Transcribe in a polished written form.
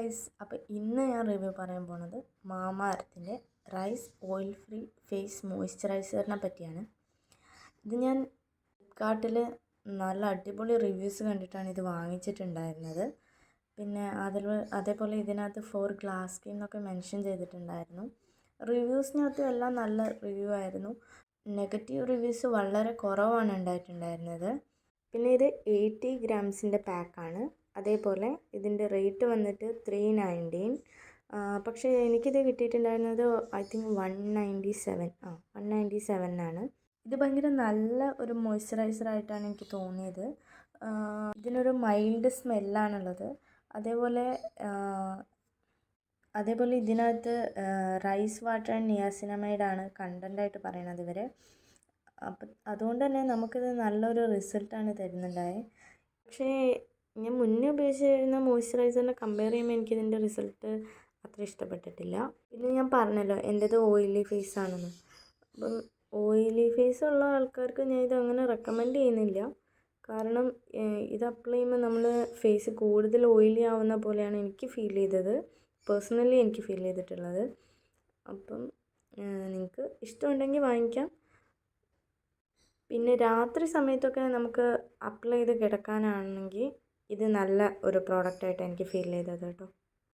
Guys, അപ്പോൾ ഇന്ന് ഞാൻ റിവ്യൂ പറയാൻ പോണത് മാമാ എർത്തിൻ്റെ റൈസ് ഓയിൽ ഫ്രീ ഫേസ് മോയ്സ്ചറൈസറിനെ പറ്റിയാണ്. ഇത് ഞാൻ ഫ്ലിപ്കാർട്ടിൽ നല്ല അടിപൊളി റിവ്യൂസ് കണ്ടിട്ടാണ് ഇത് വാങ്ങിച്ചിട്ടുണ്ടായിരുന്നത്. പിന്നെ അതേപോലെ ഇതിനകത്ത് 4 ഗ്ലാസ് സ്കിൻ എന്നൊക്കെ മെൻഷൻ ചെയ്തിട്ടുണ്ടായിരുന്നു. റിവ്യൂസിനകത്തും എല്ലാം നല്ല റിവ്യൂ ആയിരുന്നു. നെഗറ്റീവ് റിവ്യൂസ് വളരെ കുറവാണ് ഉണ്ടായിട്ടുണ്ടായിരുന്നത്. പിന്നെ ഇത് 80 ഗ്രാംസിൻ്റെ പാക്കാണ്. അതേപോലെ ഇതിൻ്റെ റേറ്റ് വന്നിട്ട് 319. പക്ഷേ എനിക്കിത് കിട്ടിയിട്ടുണ്ടായിരുന്നത് ഐ തിങ്ക് 197 ഇത് ഭയങ്കര നല്ല ഒരു മോയ്സ്ചറൈസറായിട്ടാണ് എനിക്ക് തോന്നിയത്. ഇതിനൊരു മൈൽഡ് സ്മെല്ലാണുള്ളത്. അതേപോലെ ഇതിനകത്ത് റൈസ് വാട്ടർ ആൻഡ് നിയാസിനമൈഡാണ് കണ്ടൻ്റായിട്ട് പറയണത് ഇവർ. അപ്പം അതുകൊണ്ട് തന്നെ നമുക്കിത് നല്ലൊരു റിസൾട്ടാണ് തരുന്നുണ്ടായത്. പക്ഷേ ഞാൻ മുന്നേ ഉപയോഗിച്ചിരുന്ന മോയ്സ്ചറൈസറിനെ കമ്പയർ ചെയ്യുമ്പോൾ എനിക്കിതിൻ്റെ റിസൾട്ട് അത്ര ഇഷ്ടപ്പെട്ടിട്ടില്ല. പിന്നെ ഞാൻ പറഞ്ഞല്ലോ എൻ്റേത് ഓയിലി ഫേസ് ആണെന്ന്. അപ്പം ഓയിലി ഫേസ് ഉള്ള ആൾക്കാർക്ക് ഞാൻ ഇത് അങ്ങനെ റെക്കമെൻഡ് ചെയ്യുന്നില്ല. കാരണം ഇത് അപ്ലൈ ചെയ്യുമ്പോൾ നമ്മൾ ഫേസ് കൂടുതൽ ഓയിലി ആവുന്ന പോലെയാണ് എനിക്ക് ഫീൽ ചെയ്തത്. പേഴ്സണലി എനിക്ക് ഫീൽ ചെയ്തിട്ടുള്ളത്. അപ്പം നിങ്ങൾക്ക് ഇഷ്ടമുണ്ടെങ്കിൽ വാങ്ങിക്കാം. പിന്നെ രാത്രി സമയത്തൊക്കെ നമുക്ക് അപ്ലൈ ചെയ്ത് കിടക്കാനാണെങ്കിൽ ഇത് നല്ല ഒരു പ്രോഡക്റ്റായിട്ട് എനിക്ക് ഫീൽ ചെയ്തത് കേട്ടോ.